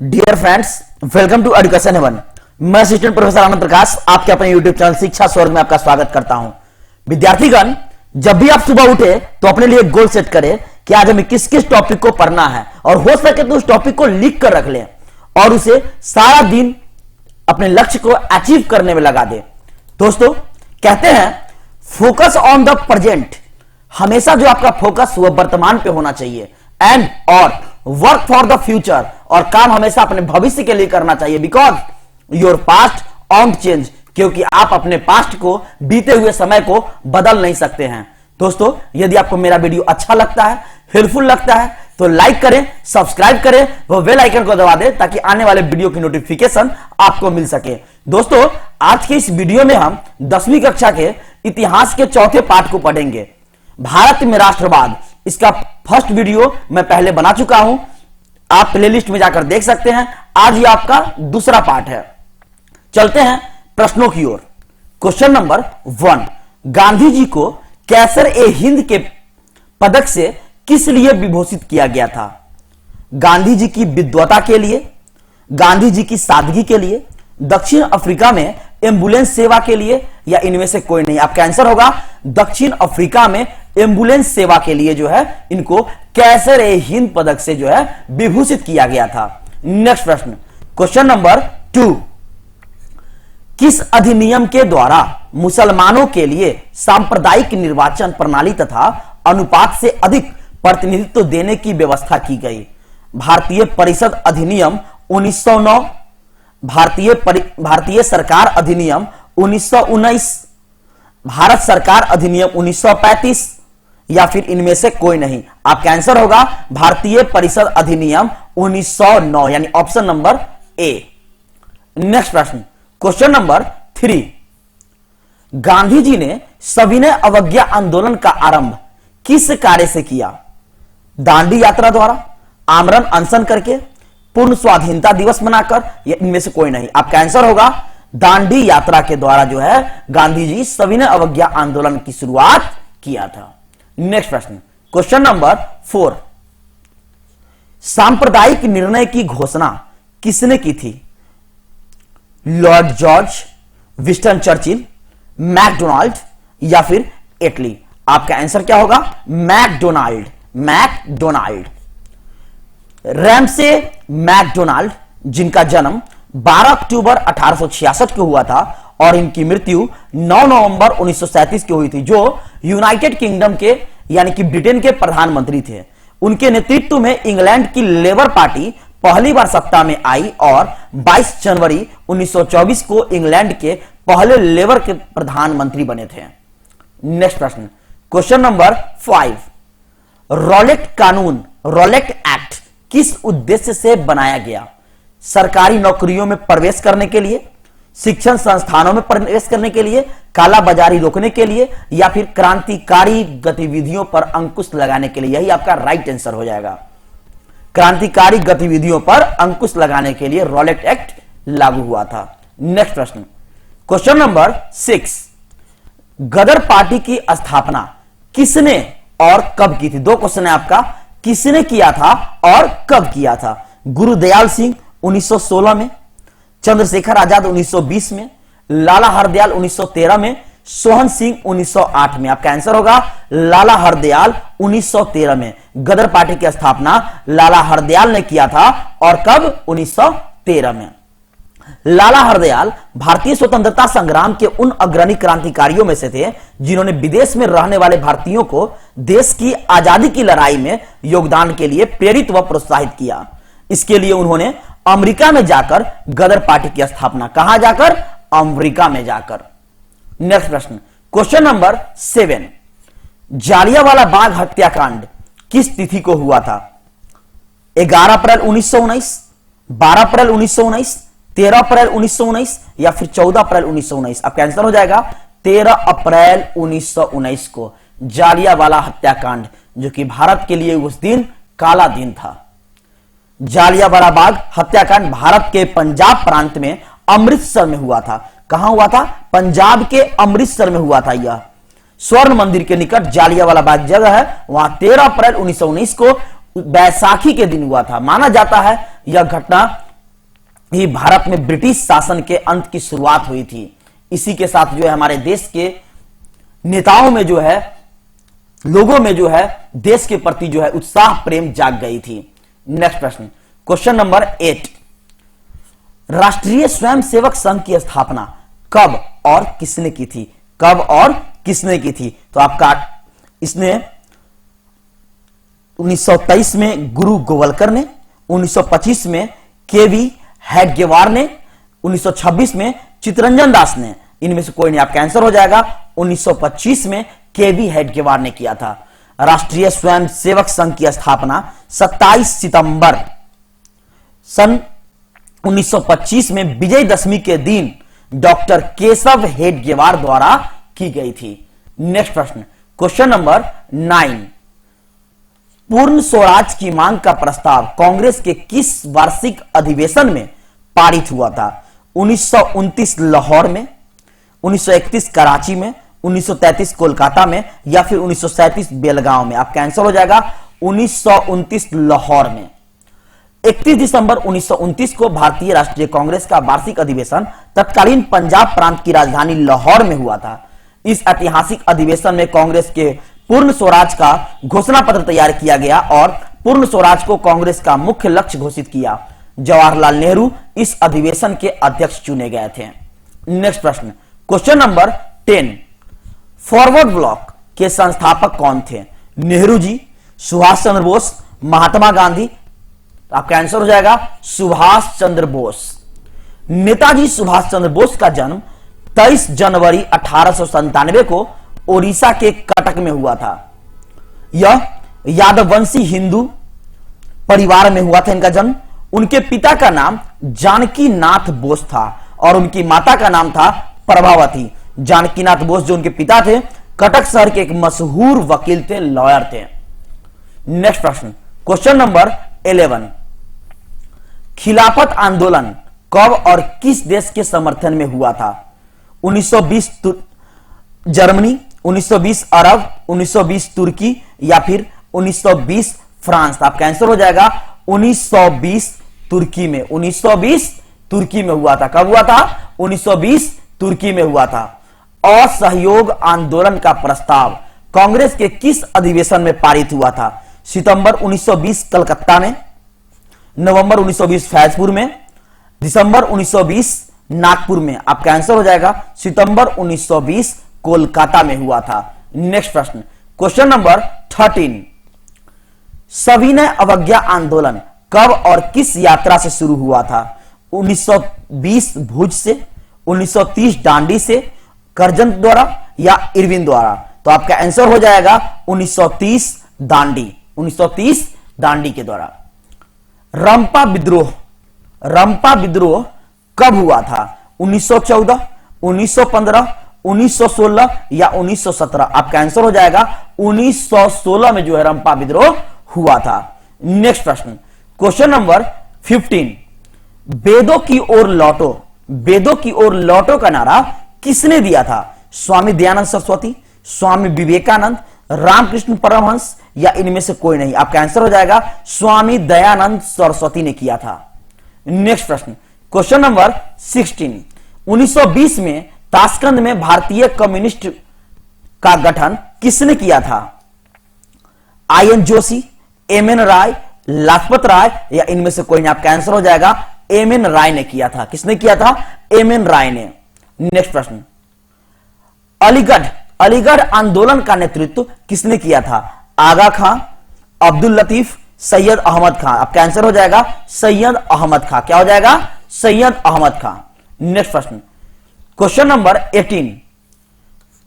Dear friends, welcome to education haven. मैं assistant professor Anand Prakash आपके अपने यूट्यूब चैनल शिक्षा स्वर्ग में आपका स्वागत करता हूं। विद्यार्थीगण, जब भी आप सुबह उठे तो अपने लिए एक गोल सेट करें कि आज हमें किस किस टॉपिक को पढ़ना है, और हो सके तो उस टॉपिक को लिख कर रख लें और उसे सारा दिन अपने लक्ष्य को अचीव करने में लगा दें। दोस्तों, कहते हैं फोकस ऑन द प्रेजेंट। हमेशा जो आपका फोकस वह वर्तमान पे होना चाहिए, एंड और वर्क फॉर द फ्यूचर, और काम हमेशा अपने भविष्य के लिए करना चाहिए। Because your past on change, क्योंकि आप अपने पास्ट को, बीते हुए समय को बदल नहीं सकते हैं। दोस्तों, यदि आपको मेरा वीडियो अच्छा लगता है, हेल्पफुल लगता है, तो लाइक करें, सब्सक्राइब करें, वो बेल आइकन को दबा दें ताकि आने वाले वीडियो की नोटिफिकेशन आपको मिल सके। दोस्तों, आज के इस वीडियो में हम 10वीं कक्षा के इतिहास के चौथे पाठ को पढ़ेंगे, भारत में राष्ट्रवाद। इसका फर्स्ट वीडियो मैं पहले बना चुका हूं, आप प्लेलिस्ट में जाकर देख सकते हैं। आज ये आपका दूसरा पाठ है। चलते हैं प्रश्नों की ओर। क्वेश्चन नंबर 1, गांधी जी को कैसर-ए-हिंद के पदक से किस लिए विभूषित किया गया था? गांधी जी की विद्वता के लिए, गांधी जी की सादगी के लिए, दक्षिण अफ्रीका में एम्बुलेंस सेवा के लिए, या इनमें से कोई नहीं? आपका आंसर होगा दक्षिण अफ्रीका में एम्बुलेंस सेवा के लिए जो है इनको कैसर-ए-हिंद पदक से जो है विभूषित किया गया था। नेक्स्ट प्रश्न, क्वेश्चन नंबर 2, किस अधिनियम के द्वारा मुसलमानों के लिए सांप्रदायिक निर्वाचन प्रणाली तथा अनुपात से अधिक प्रतिनिधित्व देने की व्यवस्था की गई? भारतीय परिषद अधिनियम 1909, भारतीय सरकार अधिनियम 1919, भारत सरकार अधिनियम 1935, या फिर इनमें से कोई नहीं? आपका आंसर होगा भारतीय परिषद अधिनियम 1909, यानी ऑप्शन नंबर ए। नेक्स्ट प्रश्न, क्वेश्चन नंबर 3, गांधी जी ने सविनय अवज्ञा आंदोलन का आरंभ किस कार्य से किया? दांडी यात्रा द्वारा, आमरण अनशन करके, पूर्ण स्वाधीनता दिवस मनाकर, या इनमें से कोई नहीं? आपका आंसर होगा दांडी यात्रा के द्वारा जो है गांधी जी सविनय अवज्ञा आंदोलन की शुरुआत किया था। नेक्स्ट प्रश्न, क्वेश्चन नंबर 4, सांप्रदायिक निर्णय की घोषणा किसने की थी? Lord George, Winston Churchill, MacDonald, या फिर एटली? आपका आंसर क्या होगा? मैकडोनाल्ड। मैकडोनाल्ड, रैमसे मैकडोनाल्ड, जिनका जन्म 12 अक्टूबर 1866 को हुआ था और इनकी मृत्यु 9 नवंबर 1937 को हुई थी, जो यूनाइटेड किंगडम के यानी कि ब्रिटेन के प्रधानमंत्री थे। उनके नेतृत्व में इंग्लैंड की लेबर पार्टी पहली बार सत्ता में आई और 22 जनवरी 1924 को इंग्लैंड के पहले लेबर के प्रधानमंत्री बने थे। नेक्स्ट प्रश्न, क्वेश्चन नंबर 5, रॉलेट कानून, रॉलेट एक्ट किस उद्देश्य से बनाया गया? सरकारी नौकरियों में प्रवेश करने के लिए, शिक्षण संस्थानों में प्रवेश करने के लिए, काला बाजारी रोकने के लिए, या फिर क्रांतिकारी गतिविधियों पर अंकुश लगाने के लिए? यही आपका राइट आंसर हो जाएगा। क्रांतिकारी गतिविधियों पर अंकुश लगाने के लिए रॉलेट एक्ट लागू हुआ था। नेक्स्ट प्रश्न, क्वेश्चन नंबर 6, गदर पार्टी की स्थापना किसने और कब की थी? 2 क्वेश्चन है आपका, किसने किया था और कब किया था? गुरुदयाल सिंह 1916 में, चंद्रशेखर आजाद 1920 में, लाला हरदयाल 1913 में, सोहन सिंह 1908 में? आपका आंसर होगा लाला हरदयाल 1913 में। गदर पार्टी की स्थापना लाला हरदयाल ने किया था, और कब? 1913 में। लाला हरदयाल भारतीय स्वतंत्रता संग्राम के उन अग्रणी क्रांतिकारियों में से थे जिन्होंने विदेश में रहने वाले भारतीयों को देश की आजादी की लड़ाई में योगदान के लिए प्रेरित व प्रोत्साहित किया। इसके लिए उन्होंने अमेरिका में जाकर गदर पार्टी की स्थापना, कहां जाकर? अमेरिका में जाकर। नेक्स्ट प्रश्न, क्वेश्चन नंबर 7, जालियांवाला बाग हत्याकांड किस तिथि को हुआ था? 11 अप्रैल 1919, 12 अप्रैल 1919, 13 अप्रैल 1919, या फिर 14 अप्रैल 1919? आपका आंसर हो जाएगा 13 अप्रैल 1919 को जालियांवाला हत्याकांड, जो कि भारत के लिए उस दिन काला दिन था। जालियांवाला बाग हत्याकांड भारत के पंजाब प्रांत में अमृतसर में हुआ था। कहां हुआ था? पंजाब के अमृतसर में हुआ था। यह स्वर्ण मंदिर के निकट जालियांवाला बाग जगह है, वहां 13 अप्रैल 1919 को बैसाखी के दिन हुआ था। माना जाता है यह घटना ही भारत में ब्रिटिश शासन के अंत की शुरुआत हुई थी। इसी के साथ जो है हमारे देश के नेताओं में जो है, लोगों में जो है देश के प्रति जो है उत्साह प्रेम जाग गई थी। नेक्स्ट प्रश्न, क्वेश्चन नंबर 8, राष्ट्रीय स्वयंसेवक संघ की स्थापना कब और किसने की थी? कब और किसने की थी? तो आपका इसने 1923 में गुरु गोवलकर ने, 1925 में केवी हेडगेवार ने, 1926 में चित्तरंजन दास ने। इनमें से कोई नहीं, आपका आंसर हो जाएगा 1925 में केवी हेडगेवार ने किया था। राष्ट्रीय स्वयंसेवक संघ की स्थापना 27 सितंबर सन 1925 में विजयदशमी के दिन डॉक्टर केशव हेडगेवार द्वारा की गई थी। नेक्स्ट प्रश्न, क्वेश्चन नंबर 9, पूर्ण स्वराज की मांग का प्रस्ताव कांग्रेस के किस वार्षिक अधिवेशन में पारित हुआ था? 1929 लाहौर में, 1931 कराची में, 1933 कोलकाता में या फिर 1937 बेलगांव में? आपका आंसर हो जाएगा 1929 लाहौर में। 31 दिसंबर 1929 को भारतीय राष्ट्रीय कांग्रेस का वार्षिक अधिवेशन तत्कालीन पंजाब प्रांत की राजधानी लाहौर में हुआ था। इस ऐतिहासिक अधिवेशन में कांग्रेस के पूर्ण स्वराज का घोषणा पत्र तैयार किया गया और पूर्ण स्वराज को कांग्रेस का मुख्य लक्ष्य घोषित किया। जवाहरलाल नेहरू इस अधिवेशन के अध्यक्ष चुने गए थे। नेक्स्ट प्रश्न, क्वेश्चन नंबर 10, फॉरवर्ड ब्लॉक के संस्थापक कौन थे? नेहरू जी, सुभाष चंद्र बोस, महात्मा गांधी? आपका आंसर हो जाएगा सुभाष चंद्र बोस। नेताजी सुभाष चंद्र बोस का जन्म 23 जनवरी 1897 को ओडिशा के कटक में हुआ था। यह यादववंशी हिंदू परिवार में हुआ था इनका जन्म। उनके पिता का नाम जानकी नाथ बोस था और उनकी माता का नाम था प्रभावती। जानकी नाथ बोस जो उनके पिता थे, कटक शहर के एक मशहूर वकील थे, लॉयर थे। नेक्स्ट प्रश्न, क्वेश्चन नंबर 11, खिलाफत आंदोलन कब और किस देश के समर्थन में हुआ था? 1920 जर्मनी, 1920 अरब, 1920 तुर्की या फिर 1920 फ्रांस? आपका आंसर हो जाएगा 1920 तुर्की में। 1920 तुर्की में हुआ था। कब हुआ था? 1920 तुर्की में हुआ था। असहयोग आंदोलन का प्रस्ताव कांग्रेस के किस अधिवेशन में पारित हुआ था? सितंबर 1920 कलकत्ता में, नवंबर 1920 फैजपुर में, दिसंबर 1920 नागपुर में? आपका आंसर हो जाएगा सितंबर 1920 कोलकाता में हुआ था। नेक्स्ट प्रश्न, क्वेश्चन नंबर 13, सविनय अवज्ञा आंदोलन कब और किस यात्रा से शुरू हुआ था? 1920 भुज से, 1930 दांडी से, करजन द्वारा या इरविन द्वारा? तो आपका आंसर हो जाएगा 1930 दांडी, 1930 दांडी के द्वारा। रंपा विद्रोह, रंपा विद्रोह कब हुआ था? 1914, 1915, 1916 या 1917? आपका आंसर हो जाएगा 1916 में जो है रंपा विद्रोह हुआ था। नेक्स्ट प्रश्न, क्वेश्चन नंबर 15, वेदों की ओर लौटो, वेदों की ओर लौटो का नारा किसने दिया था? स्वामी दयानंद सरस्वती, स्वामी विवेकानंद, रामकृष्ण परमहंस या इनमें से कोई नहीं? आपका आंसर हो जाएगा स्वामी दयानंद सरस्वती ने किया था। नेक्स्ट प्रश्न, क्वेश्चन नंबर 16, 1920 में ताशकंद में भारतीय कम्युनिस्ट का गठन किसने किया था? आईएन जोशी, एमएन राय, लाजपत राय या इनमें से कोई नहीं? आपका आंसर हो जाएगा एमएन राय ने किया था। किसने किया था? एमएन राय ने। नेक्स्ट प्रश्न, अलीगढ़, अलीगढ़ आंदोलन का नेतृत्व किसने किया था? आगा खां, अब्दुल लतीफ, सैयद अहमद खां? आपका आंसर हो जाएगा सैयद अहमद खां। क्या हो जाएगा? सैयद अहमद खां। नेक्स्ट प्रश्न, क्वेश्चन नंबर 18,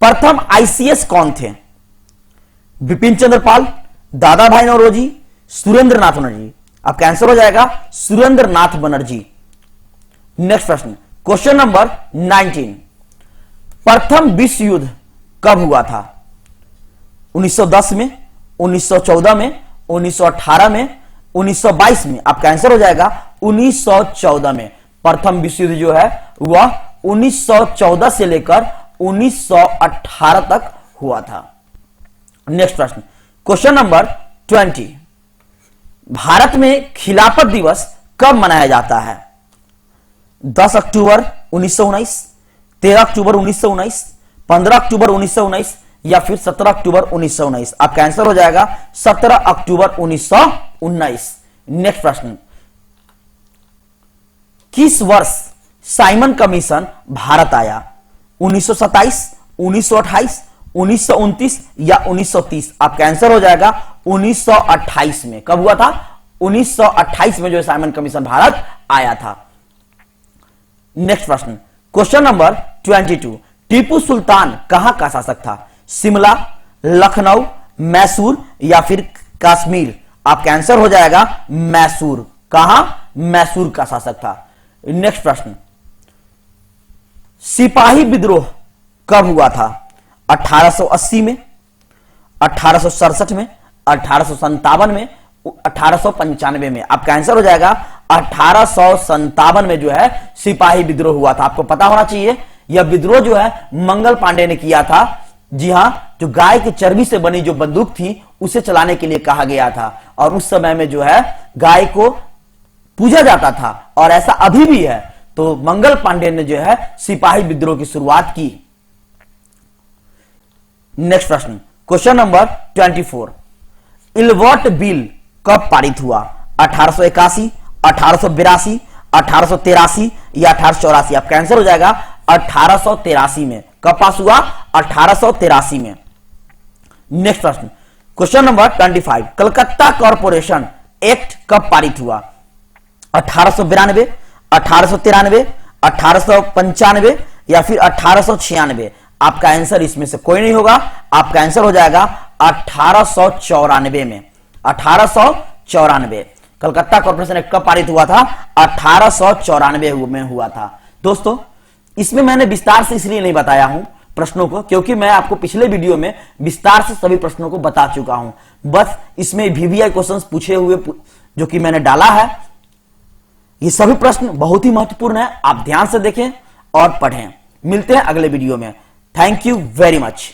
प्रथम आईसीएस कौन थे? विपिन चंद्र पाल, दादा भाई नौरोजी, सुरेंद्र नाथ बनर्जी? आपका आंसर हो जाएगा सुरेंद्र नाथ बनर्जी। नेक्स्ट प्रश्न, क्वेश्चन नंबर 19, प्रथम विश्व युद्ध कब हुआ था? 1910 में, 1914 में, 1918 में, 1922 में? आपका आंसर हो जाएगा 1914 में। प्रथम विश्व युद्ध जो है वह 1914 से लेकर 1918 तक हुआ था। नेक्स्ट प्रश्न, क्वेश्चन नंबर 20, भारत में खिलाफत दिवस कब मनाया जाता है? 10 अक्टूबर 1919, 13 अक्टूबर 1919, 15 अक्टूबर 1919 या फिर 17 अक्टूबर 1919? आपका आंसर हो जाएगा 17 अक्टूबर 1919। नेक्स्ट प्रश्न, किस वर्ष साइमन कमीशन भारत आया? 1927, 1928, 1929 या 1930? आपका आंसर हो जाएगा 1928 में। कब हुआ था? 1928 में जो साइमन कमीशन भारत आया था। नेक्स्ट प्रश्न, क्वेश्चन नंबर 22, टीपू सुल्तान कहां का शासक था? शिमला, लखनऊ, मैसूर या फिर कश्मीर? आपका आंसर हो जाएगा मैसूर। कहां? मैसूर का शासक था। नेक्स्ट प्रश्न, सिपाही विद्रोह कब हुआ था? 1880 में, 1867 में, 1857 में, 1895 में? आपका आंसर हो जाएगा 1857 में जो है सिपाही विद्रोह हुआ था। आपको पता होना चाहिए यह विद्रोह जो है मंगल पांडे ने किया था। जी हां, जो गाय की चर्बी से बनी जो बंदूक थी उसे चलाने के लिए कहा गया था, और उस समय में जो है गाय को पूजा जाता था, और ऐसा अभी भी है। तो मंगल पांडे ने जो है सिपाही विद्रोह की शुरुआत की। नेक्स्ट प्रश्न, क्वेश्चन नंबर 24, इलवर्ट बिल कब पारित हुआ? 1881, 1882, 1883 या 1884? आपका आंसर हो जाएगा 1883 में। कब पास हुआ? 1883 में। नेक्स्ट प्रश्न, question number 25, Calcutta corporation act कब पारित हुआ? 1892, 1893, 1895 या फिर 1896? आपका आंसर इसमें से कोई नहीं होगा। आपका आंसर हो जाएगा 1894 में। 1894 कलकत्ता कॉर्पोरेशन एक्ट कब पारित हुआ था? 1894 में हुआ था। दोस्तों, इसमें मैंने विस्तार से इसलिए नहीं बताया हूं प्रश्नों को, क्योंकि मैं आपको पिछले वीडियो में विस्तार से सभी प्रश्नों को बता चुका हूं। बस इसमें वीवीआई क्वेश्चंस पूछे हुए जो कि मैंने डाला है, ये सभी प्रश्न बहुत ही महत्वपूर्ण है। आप ध्यान से देखें और पढ़ें। मिलते हैं अगले वीडियो में। Thank you very much.